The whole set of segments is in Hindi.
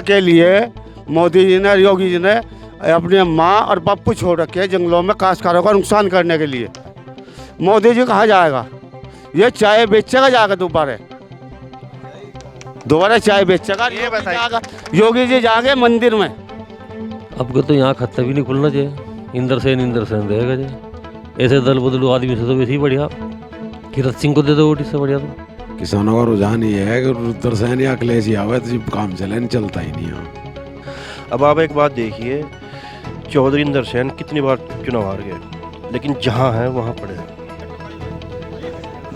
के लिए मोदी जी ने, योगी जी ने अपनी माँ और पप्पू छोड़ रखे हैं जंगलों में काश्तकारों का नुकसान करने के लिए। मोदी जी कहाँ जाएगा? ये चाय बेचेगा जाकर दोबारा चाय बेचेगा। ये बताइए, योगी जी जाके मंदिर में। अब तो यहाँ खत्ता भी नहीं खुलना चाहिए। इंद्र सेन रहेगा जी। ऐसे दल बदलू आदमी से तो वैसे ही बढ़िया। किरत सिंह को दे दो वोट, इससे बढ़िया। तो किसानों का रुझान ये है कि रुद्रसेन या अखिलेश ही आवे तो काम चले, नहीं चलता ही नहीं है। अब आप एक बात देखिए, चौधरी इंदर सेन कितनी बार चुनाव हार गए, लेकिन जहाँ है वहाँ पड़े हैं।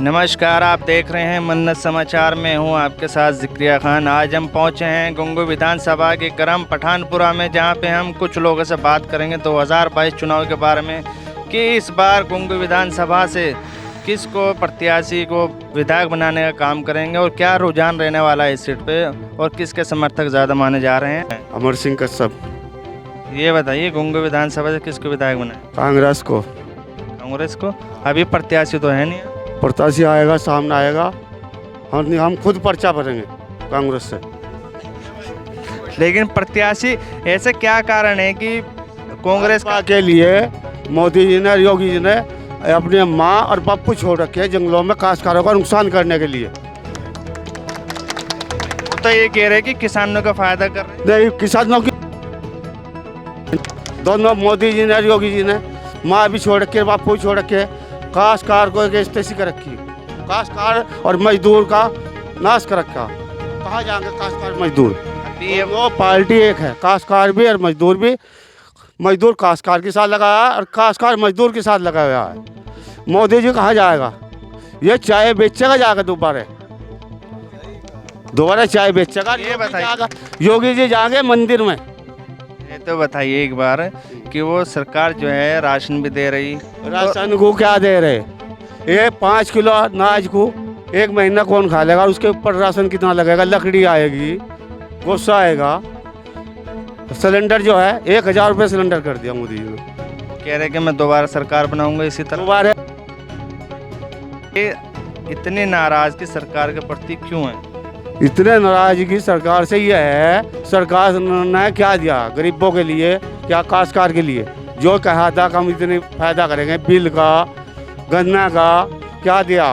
नमस्कार, आप देख रहे हैं मन्नत समाचार में हूं आपके साथ जिक्रिया खान। आज हम पहुंचे हैं गुंगू विधानसभा के ग्राम पठानपुरा में, जहां पे हम कुछ लोगों से बात करेंगे 2022 चुनाव के बारे में कि इस बार गुंगू विधानसभा से किसको प्रत्याशी को विधायक बनाने का काम करेंगे और क्या रुझान रहने वाला है इस सीट पे और किसके समर्थक ज़्यादा माने जा रहे हैं। अमर सिंह कश्यप। ये बताइए, गुंगू विधानसभा से किसको विधायक बनाए? कांग्रेस को। कांग्रेस को? अभी प्रत्याशी तो है नहीं। प्रत्याशी आएगा, सामने आएगा, हम खुद पर्चा भरेंगे कांग्रेस से। लेकिन प्रत्याशी ऐसे क्या कारण है कि कांग्रेस के लिए मोदी जी ने, योगी जी ने अपनी माँ और पप्पू छोड़ रखे हैं जंगलों में काश्तकारों का नुकसान करने के लिए। तो ये कह रहे हैं कि किसानों का फायदा कर रहे हैं। नहीं, किसानों की दोनों, मोदी जी ने, योगी जी ने माँ भी छोड़ रखे, पप्पू छोड़ रखे, काश्तकार को एक स्थिति कर रखी। काश्तकार और मजदूर का नाश कर रखा। कहाँ जाएंगे काश्तकार मजदूर? वो पार्टी एक है, काश्तकार भी और मजदूर भी। मजदूर काश्तकार के साथ लगाया है और काश्तकार मजदूर के साथ लगा हुआ है। मोदी जी कहाँ जाएगा? ये चाय बेचेगा जाकर दोबारा चाय बेचेगा। ये बताइए, योगी जी जाएंगे मंदिर में। ये तो बताइए एक बार कि वो सरकार जो है राशन भी दे रही। राशन को क्या दे रहे? ये 5 किलो अनाज को 1 महीना कौन खा लेगा? उसके ऊपर राशन कितना लगेगा? लकड़ी आएगी, गुस्सा आएगा। सिलेंडर जो है 1000 रुपये सिलेंडर कर दिया मोदी जी ने। कह रहे कि मैं दोबारा सरकार बनाऊंगा इसी तरह। दोबारा ये इतने नाराज की सरकार के प्रति क्यों है? इतने नाराजगी सरकार से ये है, सरकार ने क्या दिया गरीबों के लिए, क्या काश्तकार के लिए? जो कहा था कि हम इतने फायदा करेंगे, बिल का, गन्ना का, क्या दिया?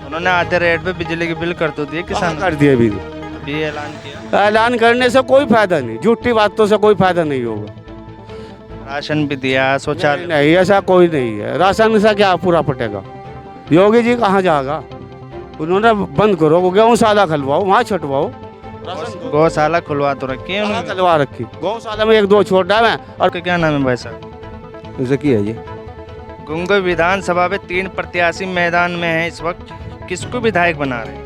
उन्होंने आधे रेट पे बिजली के बिल कर तो दिए किसान कर दिए बिल। भी ऐलान किया। ऐलान करने से कोई फायदा नहीं, झूठी बातों से कोई फायदा नहीं होगा। राशन भी दिया, शौचालय नहीं, ऐसा कोई नहीं है। राशन से क्या पूरा पटेगा? योगी जी कहाँ जाएगा? उन्होंने बंद करो, गौशाला खुलवाओ, वहाँ छुटवाओ। गौशाला खुलवा तो रखी है उन्होंने। खुलवा रखी, गौशाला में 1-2 छोड़ डाले। और क्या नाम है भाई साहब? जकी है जी। गुंगू विधानसभा में 3 प्रत्याशी मैदान में हैं इस वक्त, किसको विधायक बना रहे हैं?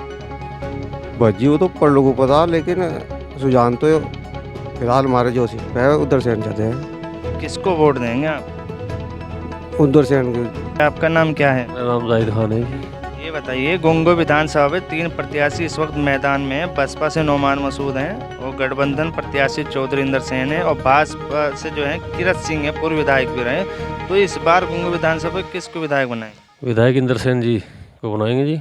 भज्जी वो तो पर लोगों को पता, लेकिन रुझान तो फिलहाल हमारे जो उधर से चाहते हैं। किसको वोट देंगे आप? उधर से। आपका नाम क्या है? मेरा नाम जाहिद खान है जी। ये बताइए, गुंगू विधानसभा में 3 प्रत्याशी इस वक्त मैदान में हैं। बसपा से नोमान मसूद हैं और गठबंधन प्रत्याशी चौधरी इंदर सेन है और भाजपा से जो है किरत सिंह है, पूर्व विधायक भी रहे। तो इस बार गुंगू विधानसभा में किसको विधायक बनाएंगे? विधायक इंदर सेन जी को बनाएंगे जी।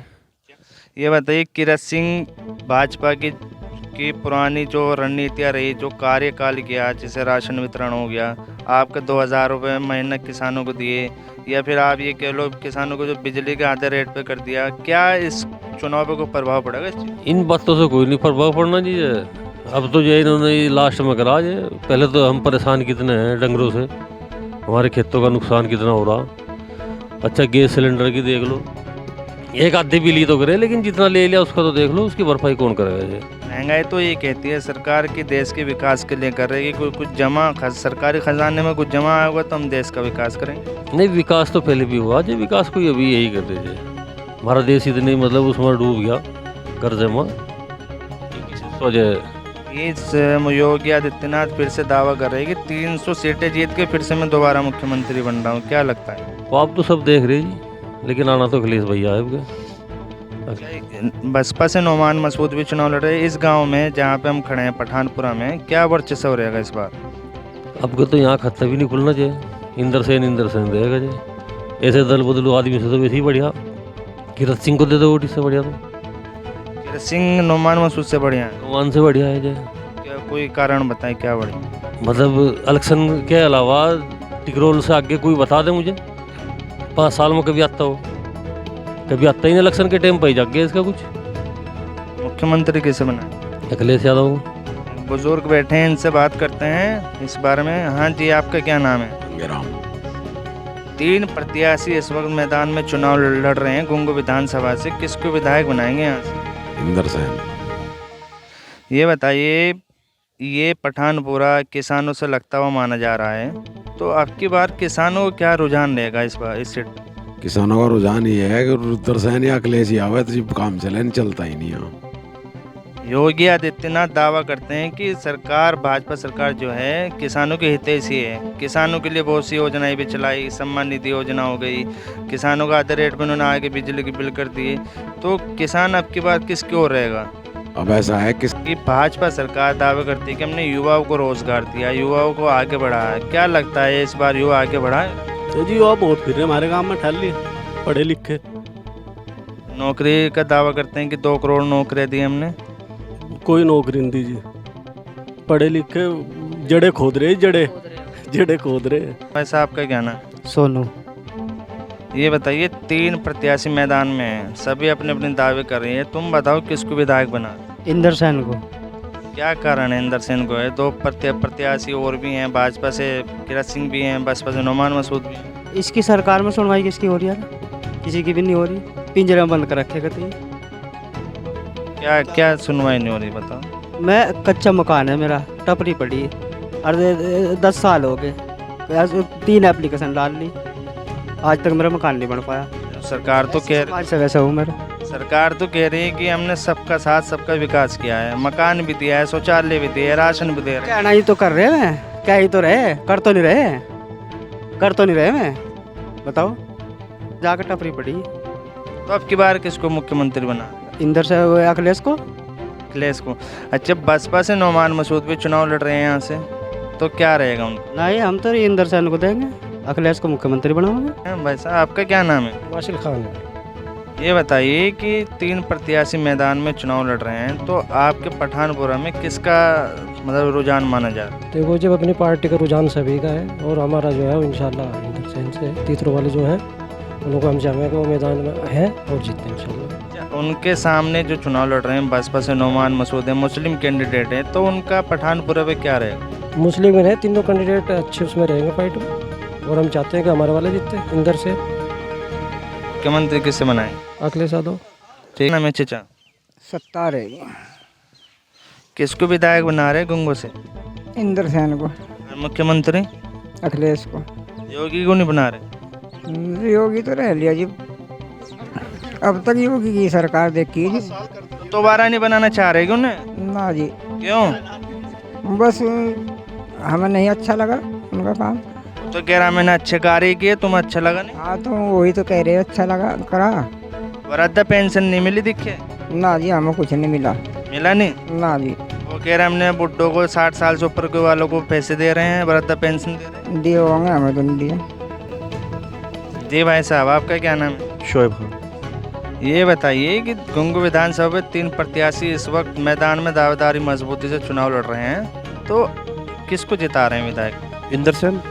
ये बताइए, किरत सिंह भाजपा की पुरानी जो रणनीतियाँ रही, जो कार्यकाल किया, जैसे राशन वितरण हो गया, आपके 2000 रुपये महीना किसानों को दिए, या फिर आप ये कह लो किसानों को जो बिजली के आधे रेट पे कर दिया, क्या इस चुनाव पे कोई प्रभाव पड़ेगा इस चीज़? इन बातों से कोई नहीं प्रभाव पड़ना जी। अब तो जो इन्होंने लास्ट में करा जे, पहले तो हम परेशान कितने हैं डंगरों से, हमारे खेतों का नुकसान कितना हो रहा। अच्छा, गैस सिलेंडर की देख लो, एक आधे भी ली तो करे, लेकिन जितना ले लिया उसका तो देख लो, उसकी भरपाई कौन करेगा जी? महंगाई तो ये कहती है सरकार की देश के विकास के लिए कर रही है कि कुछ जमा सरकारी खजाने में कुछ जमा होगा तो हम देश का विकास करेंगे। नहीं, विकास तो पहले भी हुआ जी, विकास कोई अभी यही कर दीजिए। हमारा देश इतनी मतलब उसमें डूब गया कर्जे में, किसी वजह। इस योगी आदित्यनाथ फिर से दावा कर रहे हैं कि 300 सीटें जीत के फिर से मैं दोबारा मुख्यमंत्री बन रहा हूँ, क्या लगता है? वो आप तो सब देख रहे जी, लेकिन आना तो अखिलेश भैया है। बसपा से नोमान मसूद भी चुनाव लड़ रहे हैं इस गांव में जहां पे हम खड़े हैं पठानपुरा में। क्या वर्चस्व रहेगा इस बार? अब तो यहाँ खत्ता भी नहीं खुलना चाहिए। इंद्र सेन रहेगा जी। ऐसे दल बदलू आदमी से तो वैसे ही बढ़िया। किरत सिंह को दे दो वोट, इससे बढ़िया। तो सिंह नोमान मसूद से बढ़िया है? नोमान से बढ़िया है जी। कोई कारण बताएं क्या बढ़ी। मतलब इलेक्शन के अलावा टिकरोल से आगे कोई बता दे मुझे, 5 साल में कभी आता हो, कभी आता ही नहीं इलेक्शन के टाइम पर ही जाग गया इसका कुछ। मुख्यमंत्री किसे बनाए? अखिलेश यादव। बुजुर्ग बैठे हैं, इनसे बात करते हैं इस बारे में। हाँ जी, आपका क्या नाम है? गंगेराम। 3 प्रत्याशी इस वक्त मैदान में चुनाव लड़ रहे हैं गुंगू विधानसभा से, किसको विधायक बनाएंगे यहाँ से? इंदर सेन। ये बताइए, ये पठानपुरा किसानों से लगता हुआ माना जा रहा है, तो आपकी बार किसानों को क्या रुझान रहेगा इस बार इस सीट? किसानों का रुझान ये है कि रुद्र सेन या अखिलेश ही आवे तो जी काम चले, नहीं चलता ही नहीं यहाँ। योगी आदित्यनाथ दावा करते हैं कि सरकार, भाजपा सरकार जो है किसानों के हितैषी है, किसानों के लिए बहुत सी योजनाएं भी चलाई, सम्मान निधि योजना हो गई, किसानों का आधे रेट में उन्होंने आगे बिजली के बिल कर दिए, तो किसान अब की बार किसकी ओर रहेगा? अब ऐसा है कि भाजपा सरकार दावा करती है कि हमने युवाओं को रोजगार दिया, युवाओं को आगे बढ़ाया, क्या लगता है इस बार युवा आगे बढ़ा है? तो जी युवा बहुत फिर रहे हमारे गांव में, ठहर लिए पढ़े लिखे। नौकरी का दावा करते हैं कि 2 करोड़ नौकरियां दी हमने, कोई नौकरी नहीं दीजिए, पढ़े लिखे जड़े खोद रहे, जड़े खोद रहे। वैसा आपका क्या नाम? सोनू। ये बताइए, 3 प्रत्याशी मैदान में हैं, सभी अपने अपने दावे कर रही है, तुम बताओ किसको विधायक बना? इंदर सेन को। क्या कारण है इंदर सेन को है? 2 प्रत्याशी और भी हैं, भाजपा से किरत सिंह भी हैं, बसपा से नुमान मसूद भी हैं। इसकी सरकार में सुनवाई किसकी हो रही है? किसी की भी नहीं हो रही, पिंजरे में बंद कर रखे कहते हैं। क्या सुनवाई नहीं हो रही बताओ? मैं कच्चा मकान है मेरा, टपरी पड़ी है, और 10 साल हो गए, 3 एप्लीकेशन डाल ली, आज तक मेरा मकान नहीं बन पाया। सरकार तो कह समाज से वैसा हूँ मेरा। सरकार तो कह रही है कि हमने सबका साथ सबका विकास किया है, मकान भी दिया है, शौचालय भी दिया है, राशन भी दे रहे हैं। कहना ही तो कर रहे हैं, क्या ही तो रहे, कर तो नहीं रहे मैं, बताओ, जाकर टपरी पड़ी। तो अब की बार किसको मुख्यमंत्री बना? इंदर से अखिलेश को। अखिलेश को। अच्छा, बसपा से नुमान मसूद भी चुनाव लड़ रहे हैं यहाँ से, तो क्या रहेगा उनका? नहीं, हम तो इंदर सेन को देंगे, अखिलेश को मुख्यमंत्री बनाओगे। भाई साहब, आपका क्या नाम है? वाशिल खान। ये बताइए कि 3 प्रत्याशी मैदान में चुनाव लड़ रहे हैं, तो आपके पठानपुरा में किसका मतलब रुझान माना जा रहा है? देखो, जब अपनी पार्टी का रुझान सभी का है, और हमारा जो है इंशाल्लाह इंदर सेन से तीसरों वाले जो हैं उनको हम चाहेंगे वो मैदान में हैं और जीतते हैं इंशाल्लाह। उनके सामने जो चुनाव लड़ रहे हैं बसपा से नुमान मसूद है, मुस्लिम कैंडिडेट है, तो उनका पठानपुरा पे क्या रहेगा? मुस्लिम है, तीनों कैंडिडेट अच्छे उसमें रहेंगे फाइट में, और हम चाहते हैं कि हमारे वाले जीतते हैं इंदर से। मुख्यमंत्री किससे बनाए? अखिलेश यादव। ठीक है, मैं चचा। सत्ता रहेगी। किसको विधायक बना रहे गुंगो से? इंदर सेन को। मुख्यमंत्री? अखिलेश को। योगी को नहीं बना रहे? योगी तो रह लिया जी, अब तक योगी की सरकार देखी जी। दोबारा नहीं बनाना चाह रहे क्यों? ना जी। क्यों? बस हमें नहीं अच्छा लगा उनका काम। तो कह रहा मैंने अच्छे कार्य किए, तुम्हें अच्छा लगा नहीं? हाँ, तो वही तो कह रहे अच्छा लगा करा। वृद्धा पेंशन नहीं मिली दिखे? ना जी, हमें कुछ नहीं मिला। मिला नहीं? ना जी। वो कह रहे हमने बुड्ढों को 60 साल से ऊपर के वालों को पैसे दे रहे हैं, वृद्धा पेंशन दे रहे हैं। दिए होंगे, हमें तो नहीं दिए। जी भाई साहब, आपका क्या नाम है? शोएब खान। ये बताइए कि गुंगू विधानसभा में 3 प्रत्याशी इस वक्त मैदान में दावेदारी मजबूती से चुनाव लड़ रहे हैं, तो किसको जिता रहे हैं विधायक? इंदर सेन।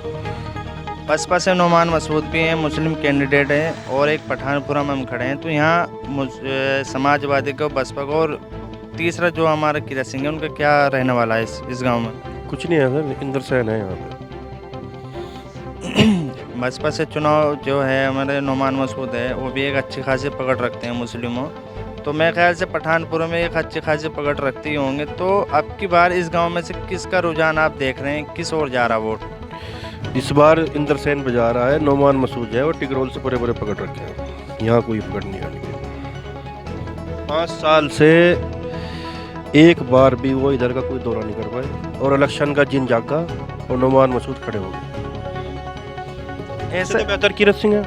बसपा से नुमान मसूद भी हैं, मुस्लिम कैंडिडेट हैं, और एक पठानपुरा में हम खड़े हैं, तो यहाँ समाजवादी को, बसपा को, और तीसरा जो हमारा किरत सिंह है, उनका क्या रहने वाला है इस गाँव में? कुछ नहीं है सर, इंदर सेन है यहाँ पे। बसपा से चुनाव जो है हमारे नुमान मसूद है, वो भी एक अच्छी खासी पकड़ रखते हैं मुस्लिमों, तो मैं ख्याल से पठानपुर में एक अच्छी खासी पकड़ रखते ही होंगे। तो अब की बार इस गांव में से किसका रुझान आप देख रहे हैं, किस ओर जा रहा वोट? इस बार इंदर सेन बजा रहा है, नुमान मसूद है और टिकरोल से पूरे पकड़ रखे हैं, यहाँ कोई पकड़ नहीं आनी है। 5 साल से एक बार भी वो इधर का कोई दौरा नहीं कर पाए, और इलेक्शन का जिन जागा और नुमान मसूद खड़े हो गए। ऐसा बेहतर किरत सिंह है।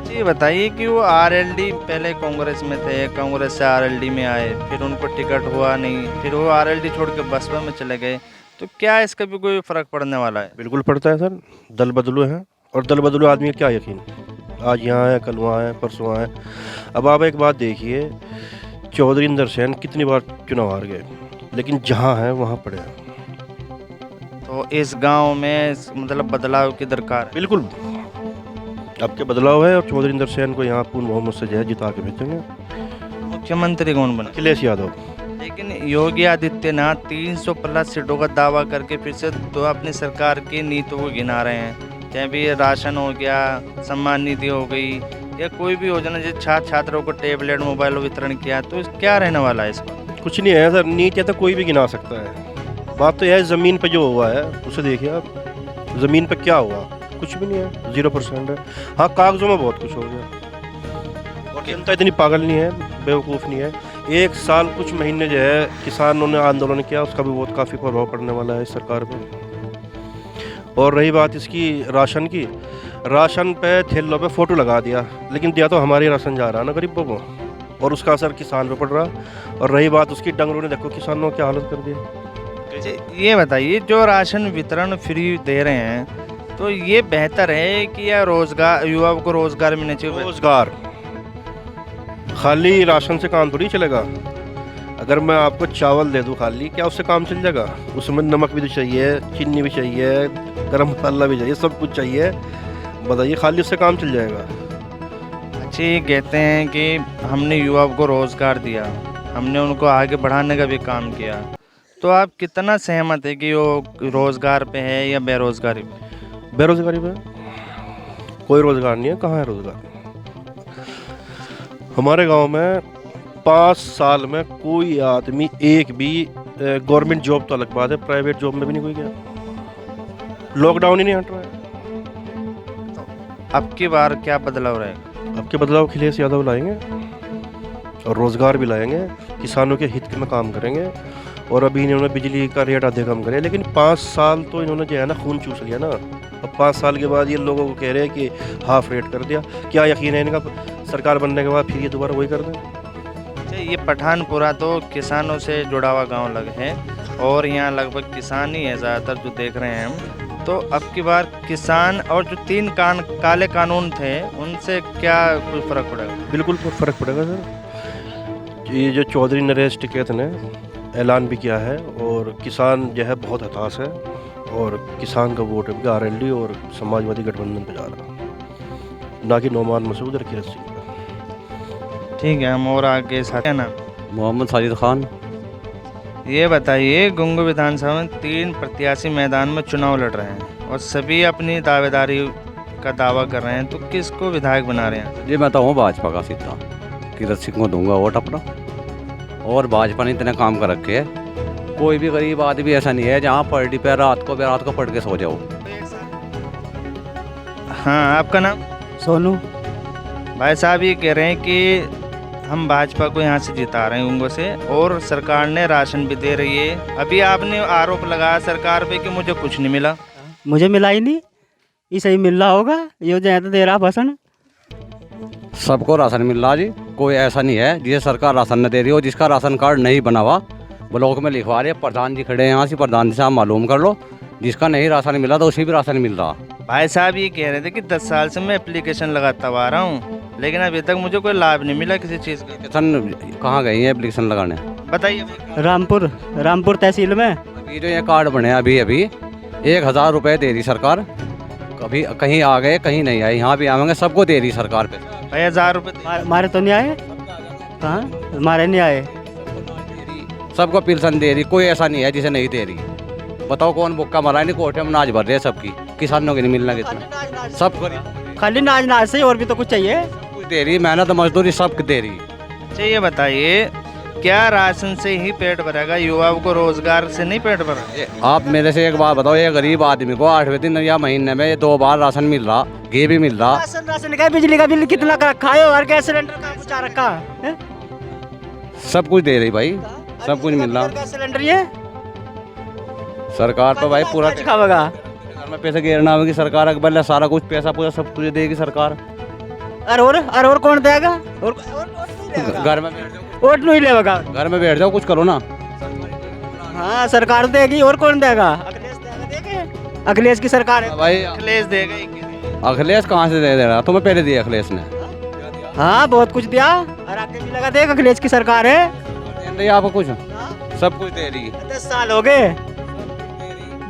जी बताइए कि वो आरएलडी पहले कांग्रेस में थे, कांग्रेस से आरएलडी में आए, फिर उनको टिकट हुआ नहीं, फिर वो आरएलडी छोड़ के बसपा में चले गए, तो क्या इसका भी कोई फर्क पड़ने वाला है? बिल्कुल पड़ता है सर, दल बदलू है, और दल बदलू आदमी का क्या यकीन, आज यहाँ है, कल वहाँ है, परसों है। अब आप एक बात देखिए, चौधरी इंदर सेन कितनी बार चुनाव हार गए, लेकिन जहाँ है वहाँ पड़े हैं। तो इस गांव में मतलब बदलाव की दरकार है। बिल्कुल आपके बदलाव है और चौधरी इंदर सेन को यहाँ पूर्ण बहुमत से जो है जिता के भेजेंगे। मुख्यमंत्री कौन बना? अखिलेश यादव। लेकिन योगी आदित्यनाथ 300 प्लस सीटों का दावा करके फिर से तो अपनी सरकार की नीतियों को गिना रहे हैं, चाहे भी राशन हो गया, सम्मान निधि हो गई, या कोई भी योजना जैसे छात्रों को टेबलेट मोबाइल वितरण किया, तो क्या रहने वाला है इसका? कुछ नहीं है सर, नीति तो कोई भी गिना सकता है। बात तो यह है ज़मीन पे जो हुआ है उसे देखिए आप, ज़मीन पे क्या हुआ, कुछ भी नहीं है, 0% है। हाँ, कागजों में बहुत कुछ हो गया और जनता इतनी पागल नहीं है, बेवकूफ़ नहीं है। 1 साल कुछ महीने जो है किसानों ने आंदोलन किया, उसका भी बहुत काफ़ी प्रभाव पड़ने वाला है इस सरकार पे। और रही बात इसकी राशन की, राशन पे थैलों पे फ़ोटो लगा दिया, लेकिन दिया तो हमारे राशन जा रहा है ना गरीबों को, और उसका असर किसान पे पड़ रहा। और रही बात उसकी, डंगरों ने देखो किसानों की हालत कर दी। ये बताइए, जो राशन वितरण फ्री दे रहे हैं, तो ये बेहतर है कि या रोजगार, युवाओं को रोजगार मिलना चाहिए? रोजगार, खाली राशन से काम थोड़ी चलेगा। अगर मैं आपको चावल दे दूं खाली, क्या उससे काम चल जाएगा? उसमें नमक भी तो चाहिए, चीनी भी चाहिए, गरम मसाला भी चाहिए, सब कुछ चाहिए। बताइए खाली उससे काम चल जाएगा? अच्छे कहते हैं कि हमने युवाओं को रोजगार दिया, हमने उनको आगे बढ़ाने का भी काम किया, तो आप कितना सहमत है कि वो रोजगार पे है या बेरोजगारी पे? बेरोजगारी पे कोई रोजगार नहीं है। कहाँ है रोजगार? हमारे गांव में 5 साल में कोई आदमी एक भी, गवर्नमेंट जॉब तो अलग बात है, प्राइवेट जॉब में भी नहीं कोई गया। लॉकडाउन ही नहीं हट रहा है। अब की बार क्या बदलाव रहेगा? अब के बदलाव अखिलेश यादव लाएंगे और रोजगार भी लाएंगे, किसानों के हित में काम करेंगे। और अभी इन्होंने बिजली का रेट आधे कम करे, लेकिन 5 साल तो इन्होंने जो है ना खून चूस लिया ना। अब 5 साल के बाद ये लोगों को कह रहे हैं कि हाफ रेट कर दिया। क्या यकीन है इनका सरकार बनने के बाद फिर ये दोबारा वही कर दें? अच्छा, ये पठानपुरा तो किसानों से जुड़ा हुआ गांव लग है और यहाँ लगभग किसान ही है ज़्यादातर जो देख रहे हैं हम। तो अब की बार किसान और जो 3 काले कानून थे, उनसे क्या कोई फ़र्क पड़ेगा? बिल्कुल फ़र्क पड़ेगा सर। ये जो चौधरी नरेश टिकैत ने ऐलान भी किया है, और किसान जो है बहुत हताश है, और किसान का वोट है RLD और समाजवादी गठबंधन पे जा रहा, ना कि नौमान मसूद और किरत सिंह। ठीक है, हम और आगे साथ है ना। मोहम्मद साजिद खान। ये बताइए, गुंगू विधानसभा में 3 प्रत्याशी मैदान में चुनाव लड़ रहे हैं और सभी अपनी दावेदारी का दावा कर रहे हैं, तो किसको विधायक बना रहे हैं? जी मैं तो हूँ भाजपा का सीधा, किरत सिंह को दूंगा वोट अपना। और भाजपा ने इतने काम कर रखे है, कोई भी गरीब आदमी ऐसा नहीं है जहाँ पार्टी पे रात को पढ़ के सो जाओ। हाँ, आपका नाम? सोनू। भाई साहब ये कह रहे हैं कि हम भाजपा को यहाँ से जिता रहे हैं गुंगो से, और सरकार ने राशन भी दे रही है। अभी आपने आरोप लगाया सरकार पे कि मुझे कुछ नहीं मिला। मुझे मिला ही नहीं, ये सही मिल रहा होगा, ये जो दे रहा भाषण। सबको राशन मिल रहा जी, कोई ऐसा नहीं है जिसे सरकार राशन न दे रही हो। जिसका राशन कार्ड नहीं बना हुआ ब्लॉक में लिखवा रहे, प्रधान जी खड़े हैं यहाँ से, प्रधान जी से आप मालूम कर लो। जिसका नहीं राशन मिला तो उसी भी राशन मिल रहा। भाई साहब ये कह रहे थे कि 10 साल से मैं एप्लीकेशन लगाता हुआ रहा हूँ, लेकिन अभी तक मुझे कोई लाभ नहीं मिला किसी चीज़ का। एप्लीकेशन कहाँ गई है एप्लीकेशन लगाने? बताइए। रामपुर तहसील में। अभी जो ये कार्ड बने अभी 1000 रुपये दे रही सरकार, कभी कहीं आ गए कहीं नहीं आए, यहाँ भी आएंगे, सबको दे रही सरकार पे। भाई 1000 रुपये मारे तो नहीं आए, कहाँ मारे नहीं आए, सबको पिलसन दे रही, कोई ऐसा नहीं है जिसे नहीं दे रही। बताओ कौन बुक्का मरा नहीं, कोठे में नाच भर रहे हैं सबकी, किसानों की नहीं मिलना कितना, सब खाली नाच से और भी तो कुछ चाहिए। कुछ दे रही, मेहनत मजदूरी सब दे रही। अच्छा ये बताइए, क्या राशन से ही पेट भरेगा? युवाओं को रोजगार से नहीं पेट भरेगा? आप मेरे से एक बात बताओ, ये गरीब आदमी को 8वें दिन या महीने में 2 बार राशन मिल रहा, घी भी मिल रहा, राशन का बिजली का बिल कितना का रखा है और गैस सिलेंडर का कुछ आ रखा है, सब कुछ दे रही भाई, सब कुछ मिल रहा। गैस सिलेंडर ये सरकार तो भाई पूरा दिखावेगा, घर में पैसे गिरना होगी सरकार, अकबर सारा कुछ पैसा पूरा सब तुझे देगी सरकार। और कौन देगा? और घर में वोट नहीं लेगा, घर में बैठ जाओ, कुछ करो ना। हाँ सरकार देगी, और कौन देगा? अखिलेश देगा, अखिलेश की सरकार है भाई, अखिलेश देगा। अखिलेश कहाँ से दे रहा? तुम्हें पहले दिया अखिलेश ने। हाँ बहुत कुछ दिया, और आगे भी लगा देगा, अखिलेश की सरकार है। आपको कुछ सब कुछ दे रही है। 10 साल हो गए,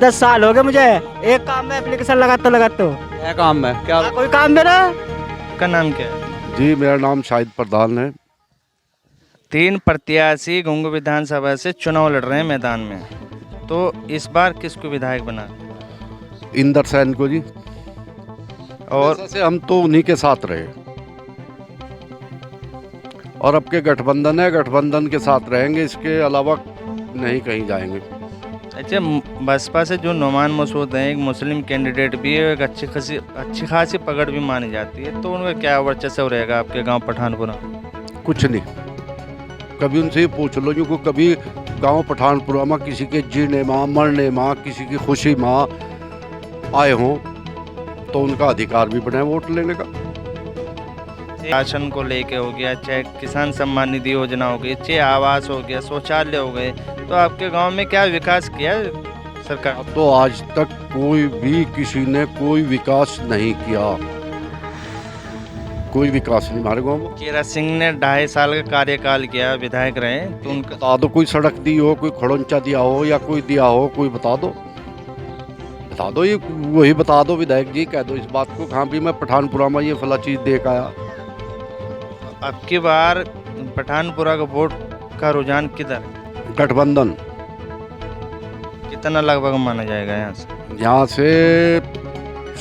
10 साल हो गए मुझे एक काम में एप्लीकेशन लगाते हो। क्या काम है? क्या कोई काम मेरा? आपका नाम क्या है? जी मेरा नाम शाहिद प्रधान है। 3 प्रत्याशी गुंगू विधानसभा से चुनाव लड़ रहे हैं मैदान में, तो इस बार किसको विधायक बना? इंदर सैन को जी। और वैसे से हम तो उन्हीं के साथ रहे और अब के गठबंधन है, गठबंधन के साथ रहेंगे, इसके अलावा नहीं कहीं जाएंगे। अच्छा, बसपा से जो नोमान मसूद हैं, एक मुस्लिम कैंडिडेट भी है, एक अच्छी खासी पकड़ भी मानी जाती है, तो उनका क्या वर्चस्व रहेगा आपके गांव पठानपुरा? कुछ नहीं, कभी उनसे पूछ लो जो कभी गांव पठानपुरा में किसी के जीने माँ मरने माँ किसी की खुशी माँ आए हों तो उनका अधिकार भी बना है वोट लेने का। राशन को लेके हो गया, चाहे किसान सम्मान निधि योजना हो गई, चाहे आवास हो गया, शौचालय हो गए, तो आपके गांव में क्या विकास किया सरकार? तो आज तक कोई भी किसी ने कोई विकास नहीं किया, कोई विकास नहीं हमारे गाँव में। केरा सिंह ने 2.5 साल का कार्यकाल किया, विधायक रहे, तो उनका बता दो कोई सड़क दी हो, कोई खड़ोंचा दिया हो या कोई दिया हो, कोई बता दो, ये वही बता दो विधायक जी, कह दो इस बात को। कहाँ भी मैं पठानपुरा में ये फला चीज़ देख आया। अब की बार पठानपुरा का वोट का रुझान किधर? गठबंधन। कितना लगभग माना जाएगा यहाँ से? यहाँ से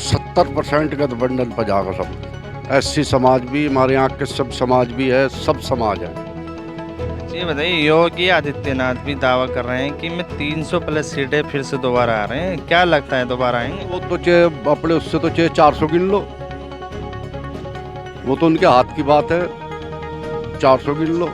70% गठबंधन पर जाएगा सब। एससी समाज भी हमारे यहाँ के सब समाज भी है, सब समाज है। ये बताइए, योगी आदित्यनाथ भी दावा कर रहे हैं कि मैं 300 प्लस सीटें फिर से दोबारा आ रहे हैं, क्या लगता है दोबारा आएंगे? वो तो चाहे अपने उससे तो चाहे 400 गिन लो, वो तो उनके हाथ की बात है, 400 गिन लो।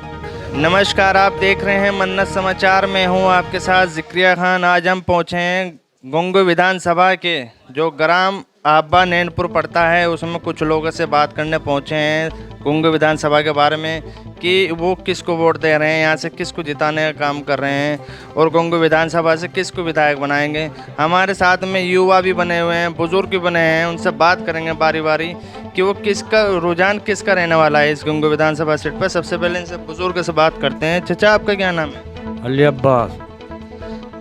नमस्कार, आप देख रहे हैं मन्नत समाचार में हूं आपके साथ जिक्रिया खान। आज हम पहुंचे हैं गुंगू विधानसभा के जो ग्राम आब्बा नैनपुर पड़ता है, उसमें कुछ लोगों से बात करने पहुंचे हैं गुंगू विधानसभा के बारे में कि वो किसको वोट दे रहे हैं, यहाँ से किसको जिताने का काम कर रहे हैं और गुंगू विधानसभा से किसको विधायक बनाएंगे। हमारे साथ में युवा भी बने हुए हैं, बुजुर्ग भी बने हैं, उनसे बात करेंगे बारी बारी कि वो किसका रुझान किसका रहने वाला है इस गुंगू विधानसभा सीट पर। सबसे पहले इनसे बुजुर्ग से बात करते हैं। चचा, आपका क्या नाम है? अली अब्बास।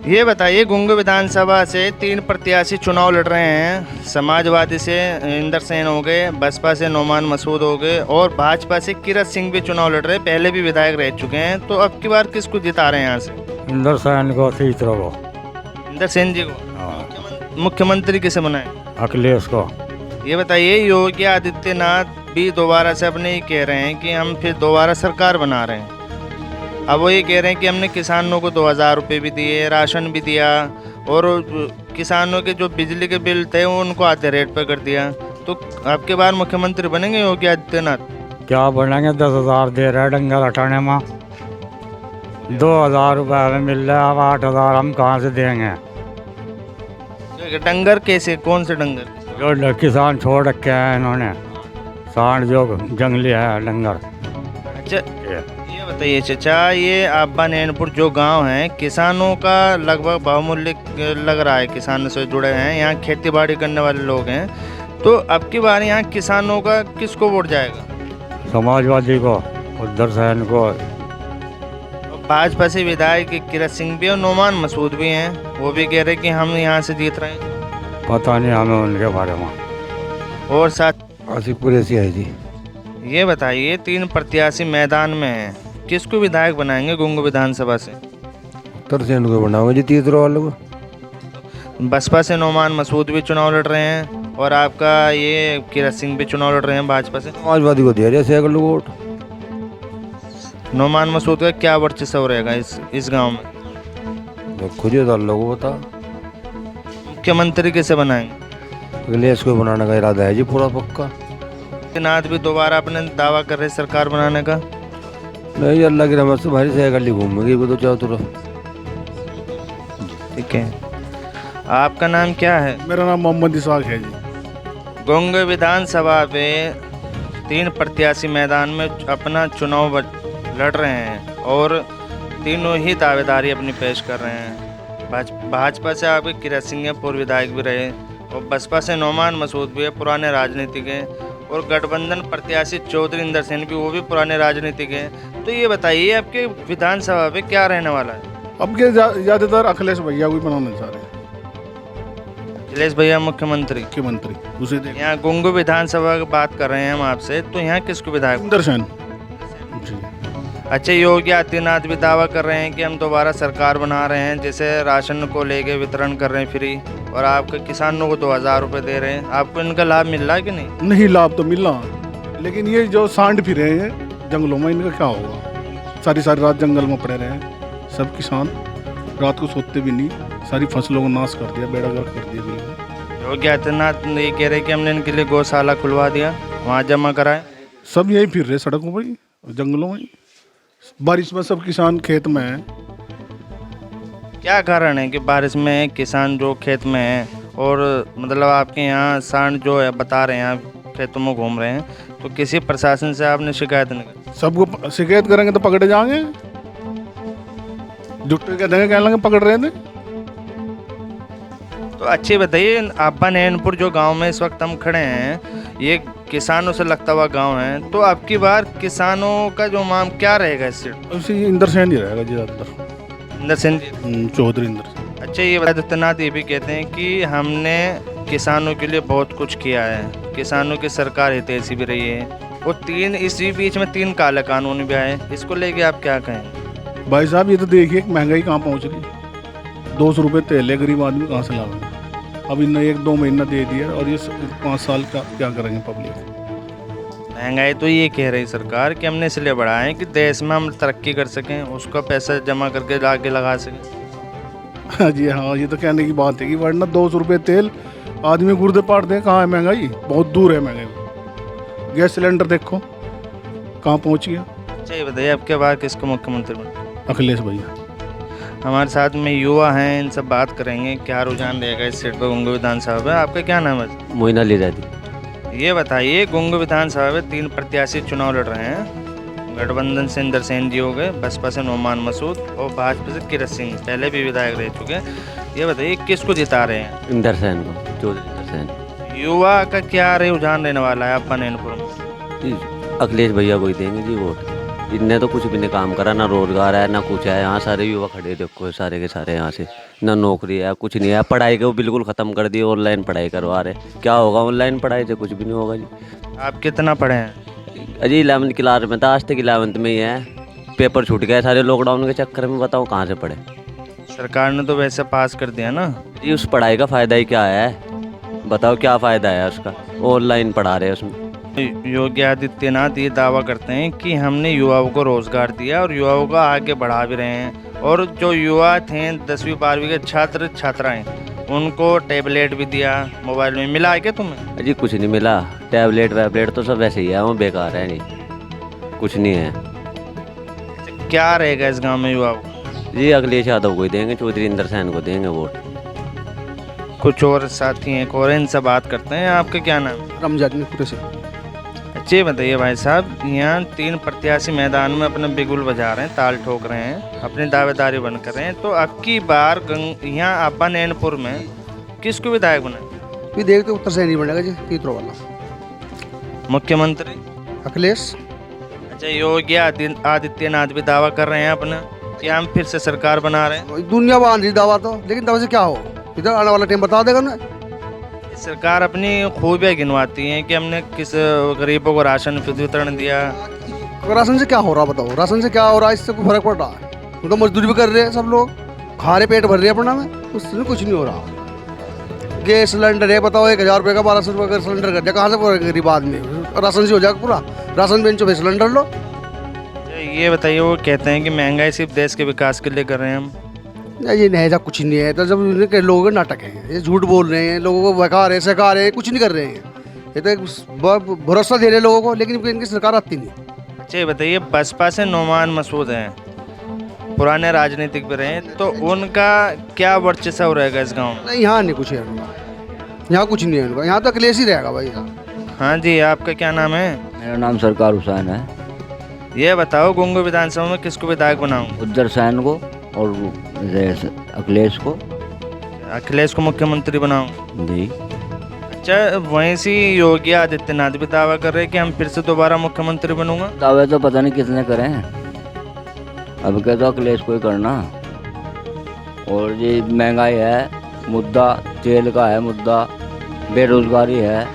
ये बताइए, गुंगू विधानसभा से 3 प्रत्याशी चुनाव लड़ रहे हैं। समाजवादी से इंदर सेन हो गए, बसपा से नोमान मसूद हो गए और भाजपा से किरत सिंह भी चुनाव लड़ रहे हैं, पहले भी विधायक रह चुके हैं, तो अब की बार किसको जिता रहे हैं यहाँ से? इंदर सेन को, तीसरा को, इंदर सेन जी को। मुख्यमंत्री किसे बनाए? अखिलेश को। ये बताइए, योगी आदित्यनाथ भी दोबारा से अपने ही कह रहे हैं कि हम फिर दोबारा सरकार बना रहे हैं। अब वो ये कह रहे हैं कि हमने किसानों को 2000 रुपये भी दिए, राशन भी दिया और किसानों के जो बिजली के बिल थे उनको आधे रेट पर कर दिया। तो आपके बार मुख्यमंत्री बनेंगे योगी आदित्यनाथ? क्या बनेंगे? 10,000 दे रहे डंगर हटाने में, 2,000 रुपये हमें मिल रहा है, अब 8,000 हम कहाँ से देंगे? डंगर कैसे? कौन से डंगर? जो किसान छोड़ रखे हैं इन्होंने, सांड जो जंगली है डंगर। अच्छा, ये बताइए चचा, ये आब्बा नैनपुर जो गांव है, किसानों का लगभग बहुमूल्य लग रहा है, किसानों से जुड़े हैं, यहाँ खेती बाड़ी करने वाले लोग हैं, तो अब की बार यहाँ किसानों का किसको वोट जाएगा? समाजवादी को, उधर सैन को। भाजपा से विधायक किरत सिंह भी और नोमान मसूद भी हैं, वो भी कह रहे कि हम यहाँ से जीत रहे हैं। पता नहीं हमें उनके बारे में। और साथ आसिफपुर से है जी। ये बताइए, 3 प्रत्याशी मैदान में हैं, किसको विधायक बनाएंगे गुंगू विधानसभा से? उत्तर सेन को बनाओगे जी, तीसरा वाले को। बसपा से नोमान मसूद भी चुनाव लड़ रहे हैं और आपका ये किरत सिंह भी चुनाव लड़ रहे हैं भाजपा से। समाजवादी को दे रहे सैकड़ों लोग वोट। नोमान मसूद का क्या वर्चस्व रहेगा इस गांव में? खुद ही लोगों को बता। मुख्यमंत्री किसे बनाएंगे? अखिलेश को बनाने का इरादा है जी पूरा पक्का। नाथ भी दोबारा अपने दावा कर रहे सरकार बनाने का। नहीं, अल्लाह की रहमत से भारी साइकिल घूमेगी वो तो चारों तरफ। ठीक है, आपका नाम क्या है? मेरा नाम मोहम्मद इसाक है जी। गुंगू विधानसभा पे 3 प्रत्याशी मैदान में अपना चुनाव लड़ रहे हैं और तीनों ही दावेदारी अपनी पेश कर रहे हैं। भाजपा से आपके किरत सिंह पूर्व विधायक भी रहे और बसपा से नोमान मसूद भी है, पुराने राजनीतिक हैं, और गठबंधन प्रत्याशी चौधरी इंदर सेन भी, वो भी पुराने राजनीतिक हैं। तो ये बताइए, आपके विधानसभा पे क्या रहने वाला है? अब के ज़्यादातर अखिलेश भैया को बनाना चाह रहे हैं। अखिलेश भैया मुख्यमंत्री मुख्यमंत्री उसे देख यहाँ गुंगू विधानसभा की बात कर रहे हैं हम आपसे, तो यहाँ किसको विधायक? इंदर सेन जी। अच्छा, योगी आदित्यनाथ भी दावा कर रहे हैं कि हम दोबारा सरकार बना रहे हैं, जैसे राशन को लेके वितरण कर रहे हैं फ्री, और आपके किसानों को 2000 रुपये दे रहे हैं। आपको इनका लाभ मिल रहा है कि नहीं? नहीं, लाभ तो मिल रहा, लेकिन ये जो सांड फिरे हैं जंगलों में, इनका क्या होगा? सारी सारी रात जंगल में पड़े रहे हैं सब किसान, रात को सोते भी नहीं, सारी फसलों को नाश कर दिया, बेड़ागर्क कर दिया बिल्कुल। योगी आदित्यनाथ ये कह रहे हैं कि हमने इनके लिए गौशाला खुलवा दिया, वहाँ जमा कराए। सब यही फिर रहे सड़कों पर, जंगलों में, बारिश में सब किसान खेत में हैं। क्या कारण है कि बारिश में किसान जो खेत में है, और मतलब आपके यहाँ सांड जो है बता रहे हैं आप खेतों में घूम रहे हैं, तो किसी प्रशासन से आपने शिकायत नहीं की? सबको शिकायत करेंगे तो पकड़े जाएंगे, जुट्टे कह देंगे, कहने लगे पकड़ रहे थे। तो अच्छी बताइए, आपा नैनपुर जो गांव में इस वक्त हम खड़े हैं, ये किसानों से लगता हुआ गांव है, तो अब की बार किसानों का जो मांग क्या रहेगा इस सीट? उसी इंदर सेन ही रहेगा ज़्यादातर, इंदर सेन जी, चौधरी इंदर सेन। अच्छा, ये आदित्यनाथ ये भी कहते हैं कि हमने किसानों के लिए बहुत कुछ किया है, किसानों की सरकार हितैषी भी रही है, और इसी बीच में 3 काले कानून भी आए, इसको लेके आप क्या कहें? भाई साहब, ये तो देखिए महंगाई कहाँ पहुँच रही है। 200 रुपये तेल है, गरीब आदमी कहाँ से लाएंगे? अब इन्हें 1-2 महीना दे दिया, और ये 5 साल का क्या करेंगे पब्लिक? महंगाई तो ये कह रही सरकार कि हमने इसलिए बढ़ाया है कि देश में हम तरक्की कर सकें, उसका पैसा जमा करके आगे लगा सकें। जी हाँ, ये तो कहने की बात है कि वरना 200 रुपये तेल आदमी गुर्दे पाट दें। कहाँ है महंगाई? बहुत दूर है महंगाई। गैस सिलेंडर देखो कहाँ पहुँच गया। अच्छा, ये बताइए आपके बाद किसको मुख्यमंत्री बना? अखिलेश भैया। हमारे साथ में युवा हैं, इनसे बात करेंगे क्या रुझान रहेगा इस सीट पर गुंगू विधानसभा में। आपका क्या नाम है? मोइना लिजादी। ये बताइए, गुंगू विधानसभा में 3 प्रत्याशी चुनाव लड़ रहे हैं। गठबंधन से इंदर सेन जी हो गए, बसपा से नोमान मसूद, और भाजपा से किरत सिंह, पहले भी विधायक रह चुके हैं। ये बताइए किसको जिता रहे हैं? इंदर सेन को, चौधरी इंदर सेन। युवा का क्या रुझान रहने वाला है आपका नैनपुर में? अखिलेश भैया को ही देंगे जी वोट। इनने तो कुछ भी नहीं काम करा, ना रोजगार है ना कुछ है। यहाँ सारे युवा खड़े देखो, सारे के सारे यहाँ से ना नौकरी है, कुछ नहीं है। पढ़ाई को बिल्कुल ख़त्म कर दी, ऑनलाइन पढ़ाई करवा रहे। क्या होगा ऑनलाइन पढ़ाई से? कुछ भी नहीं होगा जी। आप कितना पढ़े हैं? अजी 11वीं क्लास में था, आज तक 11वीं में ही है। पेपर छूट गए सारे लॉकडाउन के चक्कर में, बताओ कहाँ से पढ़े। सरकार ने तो वैसे पास कर दिया ना जी। उस पढ़ाई का फ़ायदा ही क्या है? बताओ क्या फ़ायदा है उसका? ऑनलाइन पढ़ा रहे हैं उसमें। योगी आदित्यनाथ ये दावा करते हैं कि हमने युवाओं को रोजगार दिया और युवाओं को आगे बढ़ा भी रहे हैं, और जो युवा थे 10वीं 12वीं के छात्र छात्राएं, उनको टैबलेट भी दिया, मोबाइल में। मिला है क्या तुम्हें? जी कुछ नहीं मिला। टैबलेट वैबलेट तो सब वैसे ही है, वो बेकार है, नहीं कुछ नहीं है। क्या रहेगा इस गांव में युवाओं? जी अखिलेश यादव को ही देंगे, चौधरी इंदर सेन को देंगे वोट। कुछ और साथी हैं, और इनसे बात करते हैं। आपका क्या नाम है? रमजान पूरे से। अच्छे बताइए भाई साहब, यहाँ 3 प्रत्याशी मैदान में अपने बिगुल बजा रहे हैं, ताल ठोक रहे हैं, अपनी दावेदारी बन कर रहे हैं, तो अब की बार यहाँ आपा नैनपुर में किसको विधायक बनाए? भी देखते उत्तर से नहीं बनेगा जी, तीतरो वाला। मुख्यमंत्री अखिलेश। अच्छा, योगी आदित्यनाथ भी दावा कर रहे हैं अपना कि हम फिर से सरकार बना रहे हैं। दुनिया बांध रही दावा तो, लेकिन दावा से क्या हो? इधर आने वाला टाइम बता देगा ना। सरकार अपनी खूबियाँ गिनवाती है कि हमने किस गरीबों को राशन वितरण दिया। राशन से क्या हो रहा बताओ? राशन से क्या हो रहा है? इससे कोई फर्क पड़ रहा है? वो तो मजदूरी भी कर रहे हैं सब लोग, खा रहे, पेट भर रहे हैं अपना में, उससे कुछ नहीं हो रहा। गैस सिलेंडर है, बताओ 1000 रुपये का 1200 रुपये का सिलेंडर कर दिया, कहाँ से पूरा गरीब आदमी? राशन से हो जाएगा पूरा? राशन बेचो भाई, सिलेंडर लो। ये बताइए, वो कहते हैं कि महंगाई सिर्फ देश के विकास के लिए कर रहे हैं हम। ये नहीं, ऐसा कुछ नहीं है। तो जब लोगों के नाटक है, ये झूठ बोल रहे हैं, लोगों को बहका रहे, सहका रहे हैं, कुछ नहीं कर रहे हैं। ये तो भरोसा दे रहे हैं लोगों को, लेकिन इनकी सरकार आती नहीं। अच्छा, ये बताइए, बसपा से नोमान मसूद हैं, पुराने राजनीतिक भी रहे हैं, तो उनका क्या वर्चस्व रहेगा इस गाँव में? नहीं, यहाँ नहीं कुछ है, यहाँ कुछ नहीं है उनका। यहाँ तो अखिलेश ही रहेगा भाई। हाँ जी, आपका क्या नाम है? मेरा नाम सरकार हुसैन है। ये बताओ, गुंगू विधानसभा में किसको विधायक बनाऊं? उद्धर सैन को और अखिलेश को। अखिलेश को मुख्यमंत्री बनाऊं जी। अच्छा, वहीं से योगी आदित्यनाथ भी दावा कर रहे हैं कि हम फिर से दोबारा मुख्यमंत्री बनूंगा। दावे तो पता नहीं किसने करे हैं, अब क्या तो अखिलेश को ही करना। और ये महंगाई है, मुद्दा तेल का है, मुद्दा बेरोजगारी है,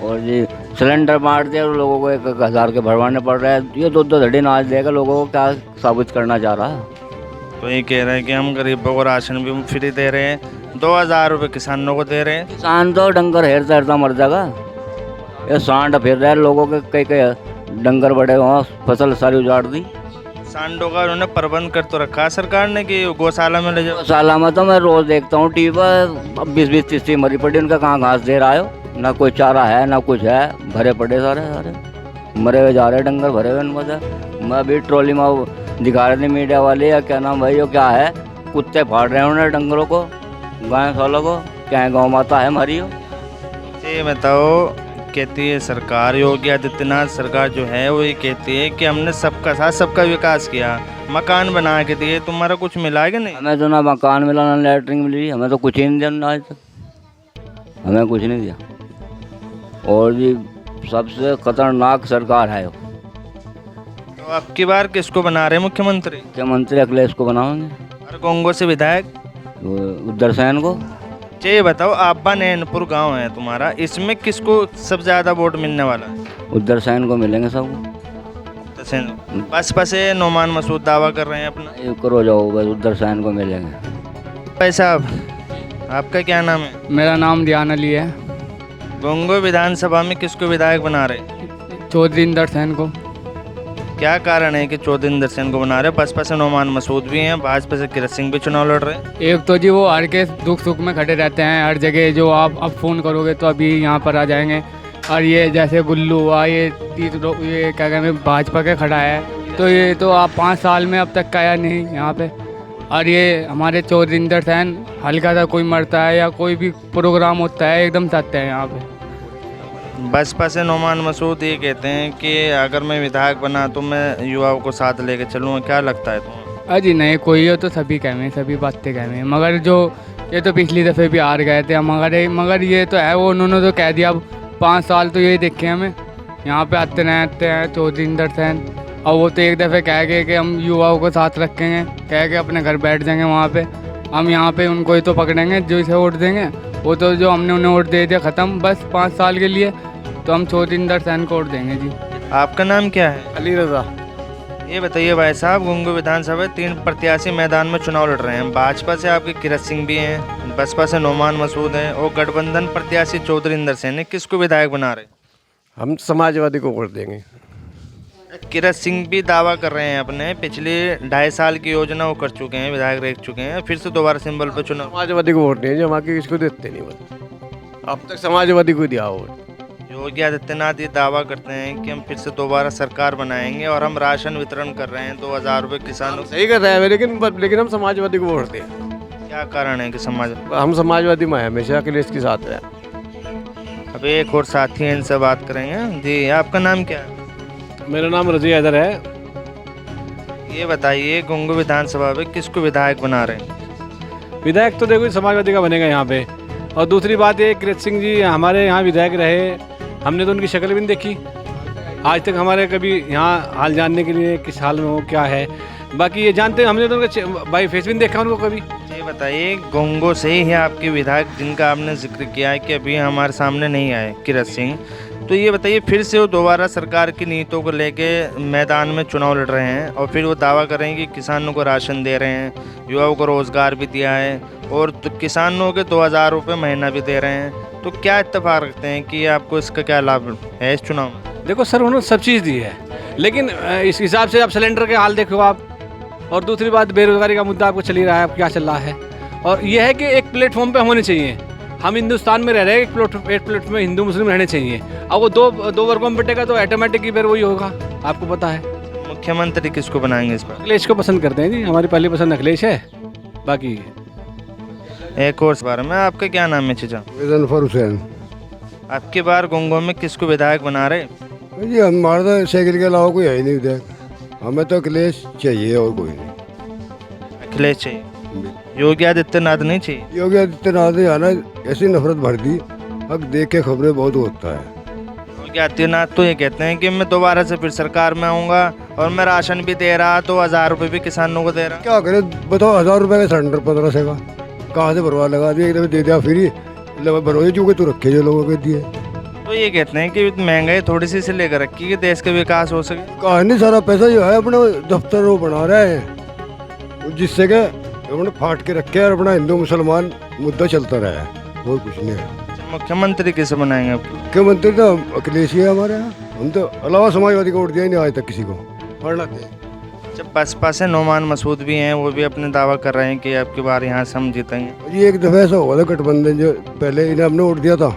और ये सिलेंडर मार दिया और लोगों को 1,000 के भरवाने पड़ रहे हैं। ये 2-2 धड़ी नाच देगा, लोगों को क्या साबित करना चाह रहा है? तो ये कह रहे हैं कि हम गरीबों को राशन भी फ्री दे रहे हैं, 2,000 रुपये किसानों को दे रहे हैं। किसान तो डंगर हेरता हेरता मर जाएगा। ये सांड फिर रहे हैं, लोगों के कई डंगर बड़े हुआ, फसल सारी उजाड़ दी। सांडों का उन्होंने प्रबंध कर तो रखा सरकार ने कि गौशाला में ले जाओ। गौशाला में तो मैं रोज देखता हूँ टीवी पर, 20-20, 30-30 मरी पड़ी, उनका कहाँ घास दे रहा है? ना कोई चारा है ना कुछ है, भरे पड़े सारे मरे हुए जा रहे डंगर, भरे हुए उनको से। मैं अभी ट्रॉली में दिखा रहे थे मीडिया वाले, या क्या नाम भाई, वो क्या है, कुत्ते फाड़ रहे हैं उन्हें डंगरों को, गाय सालों को। क्या गौ माता है हमारी हो? ये बताओ, कहती है सरकार, योगी आदित्यनाथ सरकार जो है वो ये कहती है कि हमने सबका साथ सबका विकास किया, मकान बना के दिए, तुम्हारा कुछ मिला है कि नहीं? हमें तो ना मकान मिला ना लैटरिन मिली, हमें तो कुछ ही नहीं दिया आज तक, हमें कुछ नहीं दिया। और ये सबसे खतरनाक सरकार है। तो अब की बार किसको बना रहे मुख्यमंत्री? मुख्यमंत्री अखिलेश को बनाओगे। और गोंगो से विधायक उद्धरसेन को। ये बताओ, आब्बा नैनपुर गांव है तुम्हारा, इसमें किसको सबसे ज़्यादा वोट मिलने वाला है? उद्धरसेन को मिलेंगे सबको। बसपा से नोमान मसूद दावा कर रहे हैं अपना। करो जाओ, बस उद्धरसेन को मिलेंगे। भाई साहब, आपका क्या नाम है? मेरा नाम रियान अली है। गोंगो विधानसभा में किसको विधायक बना रहे? चौधरी इंदरसेन को। क्या कारण है कि चौधरी इंदरसेन को बना रहे? बसपा से नोमान मसूद भी हैं, भाजपा से किरत सिंह भी चुनाव लड़ रहे हैं। एक तो जी वो हर के दुख सुख में खड़े रहते हैं हर जगह, जो आप अब फ़ोन करोगे तो अभी यहाँ पर आ जाएंगे। और ये जैसे गुल्लू हुआ, ये क्या कहते हैं, भाजपा के खड़ा है, तो ये तो आप 5 साल में अब तक का आया नहीं यहाँ पे। और ये हमारे चौधरी इंदरसेन, हल्का सा कोई मरता है या कोई भी प्रोग्राम होता है एकदम सत्य है यहाँ पे। बसपा से नोमान मसूद ये कहते हैं कि अगर मैं विधायक बना तो मैं युवाओं को साथ लेके चलूँगा, क्या लगता है तुम्हें? अजी नहीं, कोई हो तो सभी कहमें, सभी बातें कहमें, मगर जो ये तो पिछली दफ़े भी हार गए थे, मगर ये तो है, वो उन्होंने तो कह दिया। अब 5 साल तो यही देखे हमें, यहाँ पे आते हैं चौधरी इंदरसेन, और वो तो एक दफ़े कह गए कि हम युवाओं को साथ रखेंगे, कह के अपने घर बैठ जाएंगे वहाँ पे। हम यहाँ पे उनको ही तो पकड़ेंगे जो इसे वोट देंगे, वो तो जो हमने उन्हें वोट दे दिया, ख़त्म बस 5 साल के लिए, तो हम चौधरी इंदरसेन को वोट देंगे जी। आपका नाम क्या है? अली रजा। ये बताइए भाई साहब, गोंगो विधानसभा 3 प्रत्याशी मैदान में चुनाव लड़ रहे हैं। भाजपा से आपके किरत सिंह भी हैं, बसपा से नोमान मसूद हैं, और गठबंधन प्रत्याशी चौधरी इंदरसेन है। किसको विधायक बना रहे? हम समाजवादी को वोट देंगे। किरत सिंह भी दावा कर रहे हैं अपने, पिछले 2.5 साल की योजना वो कर चुके हैं, विधायक रह चुके हैं, फिर से दोबारा सिंबल पर चुनाव। समाजवादी को वोट नहीं, जो हम आगे किसको देते नहीं, बस अब तक समाजवादी को दिया वोट। योगी आदित्यनाथ ये दावा करते हैं कि हम फिर से दोबारा सरकार बनाएंगे और हम राशन वितरण कर रहे हैं 2,000 रुपये किसानों। सही कर रहे हैं, लेकिन हम समाजवादी को वोट दें। क्या कारण है कि हम समाजवादी में हमेशा अखिलेश के साथ है। अब एक और साथी हैं, इनसे बात करेंगे। जी, आपका नाम क्या है? मेरा नाम रजी हैदर है। ये बताइए, गोंगो विधानसभा में किसको विधायक बना रहे हैं? विधायक तो देखो समाजवादी का बनेगा यहाँ पे। और दूसरी बात ये, किरत सिंह जी हमारे यहाँ विधायक रहे, हमने तो उनकी शक्ल भी नहीं देखी आज तक। हमारे कभी यहाँ हाल जानने के लिए किस हाल में हो, क्या है, बाकी ये जानते हैं, हमने तो उनका बाई फेस भी नहीं देखा उनको कभी। ये बताइए, गोंगो से ही है आपके विधायक जिनका आपने जिक्र किया है कि अभी हमारे सामने नहीं आए, किरत सिंह, तो ये बताइए, फिर से वो दोबारा सरकार की नीतियों को लेके मैदान में चुनाव लड़ रहे हैं, और फिर वो दावा कर रहे हैं कि किसानों को राशन दे रहे हैं, युवाओं को रोज़गार भी दिया है, और तो किसानों के 2,000 रुपये महीना भी दे रहे हैं। तो क्या इत्तेफाक रखते हैं कि आपको इसका क्या लाभ है इस चुनाव में? देखो सर, उन्होंने सब चीज़ दी है, लेकिन इस हिसाब से आप सिलेंडर के हाल देखो आप, और दूसरी बात बेरोजगारी का मुद्दा आपको चल ही रहा है, अब क्या चल रहा है। और यह है कि एक प्लेटफॉर्म पे हम होने चाहिए। हम हिंदुस्तान में रह रहे हैं, एक प्लेटफॉर्म में हिंदू मुस्लिम रहने चाहिए। अब वो दो वर्गों में बटेगा तो ऑटोमेटिक ही फिर वही होगा, आपको पता है। मुख्यमंत्री किसको बनाएंगे इस पर? अखिलेश को पसंद करते हैं जी, हमारी पहली पसंद अखिलेश है। बाकी एक और बारे में, आपका क्या नाम है चचा? मुजफ्फर हुसैन। आपकी बार गोंगो में किसको विधायक बना रहे? जी हमारा तो साइकिल के अलावा कोई है ही नहीं विधायक, हमें तो अखिलेश चाहिए और कोई नहीं। अखिलेश चाहिए, योगी आदित्यनाथ नहीं चाहिए? योगी आदित्यनाथ ने आना ऐसी नफरत भर दी, अब देख के खबरें बहुत होता है। योगी आदित्यनाथ तो ये कहते हैं कि मैं दोबारा से फिर सरकार में आऊँगा और मैं राशन भी दे रहा, तो 1,000 रुपये भी किसानों को दे रहा। क्या करें बताओ, 1,000 रुपये का सिलेंडर 1500 का, कहाँ से भरवा लगा दिया, एकदम दे दिया फ्री, भरोसे चूके तो रखे जो लोगों के दिए। तो ये कहते हैं कि महंगाई थोड़ी सी से लेकर रखी कि देश का विकास हो सके। कहा नहीं, सारा पैसा जो है अपने दफ्तर वो बना रहे हैं, जिससे कि अपने फाट के रखे और अपना हिंदू मुसलमान मुद्दा चलता रहा है, और कुछ नहीं है। मुख्यमंत्री किसे बनाएंगे आप? मुख्यमंत्री तो अखिलेश ही है हमारे यहाँ, हम तो अलावा समाजवादी को वोट दिया ही नहीं आज तक किसी को, पढ़ना थे। जब बसपा से नोमान मसूद भी हैं, वो भी अपने दावा कर रहे हैं कि अब की बार यहाँ से हम जीतेंगे। ये एक दफ़ा ऐसा हुआ था गठबंधन, जो पहले इन्हें हमने वोट दिया था,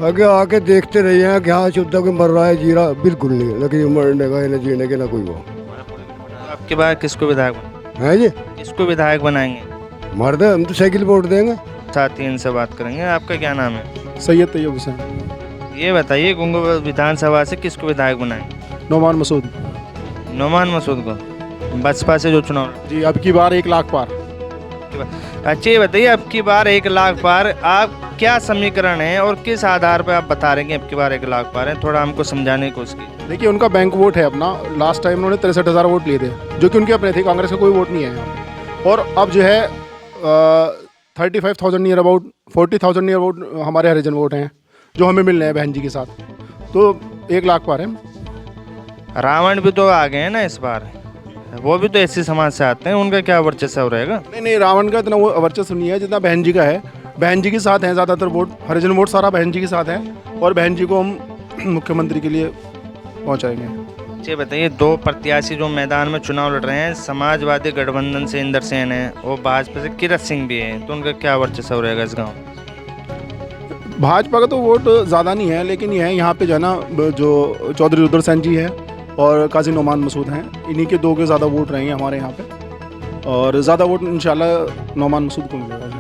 आगे आके देखते रहे हैं कि हाँ शुद्ध कोई मर रहा है, जी रहा बिल्कुल नहीं, न कि मरने का न जीने के ना कोई वो। अब की बार किसको विधायक है जी, किसको विधायक बनाएंगे? मार दे, हम तो साइकिल वोट देंगे। साथ ही इनसे बात करेंगे। आपका क्या नाम है? सैयद तैयब हुसैन। ये बताइए, गुंगो विधानसभा से किसको विधायक बनाएंगे? नोमान मसूद। नोमान मसूद को बसपा से जो चुनाव जी, अब की बार 1 लाख पार। अच्छा ये बताइए, अब की बार 1 लाख पार, आप क्या समीकरण है और किस आधार पर आप बता रहे हैं कि अब की बार 1 लाख पार है? थोड़ा हमको समझाने की कोशिश कीजिए। देखिए, उनका बैंक वोट है अपना, लास्ट टाइम उन्होंने 63,000 वोट लिए थे, जो कि उनके अपने थे, कांग्रेस का कोई वोट नहीं है यहाँ पे। और अब जो है 35,000 नियर अबाउट 40,000 नियर अबाउट हमारे हरिजन वोट हैं, जो हमें मिल रहे हैं बहन जी के साथ, तो 1 लाख पार है। रावण भी तो आ गए हैं ना इस बार, वो भी तो ऐसी समाज से आते हैं, उनका क्या वर्चस्व रहेगा? नहीं, रावण का इतना वो वर्चस्व नहीं है जितना बहन जी का है। बहन जी के साथ हैं ज़्यादातर वोट, हरिजन वोट सारा बहन जी के साथ है, और बहन जी को हम मुख्यमंत्री के लिए पहुंचाएंगे। ये बताइए, 2 प्रत्याशी जो मैदान में चुनाव लड़ रहे हैं, समाजवादी गठबंधन से इंदर सेन है और भाजपा से किरत सिंह भी है, तो उनका क्या वर्चस्व रहेगा इस गाँव? भाजपा का तो वोट ज़्यादा नहीं है, लेकिन ये है यहाँ पे जो है ना, जो चौधरी रुद्रसेन जी है और काजी नोमान मसूद हैं, इन्हीं के 2 के ज़्यादा वोट रहेंगे हमारे यहाँ पे, और ज़्यादा वोट इंशाल्लाह नोमान मसूद को मिलेगा।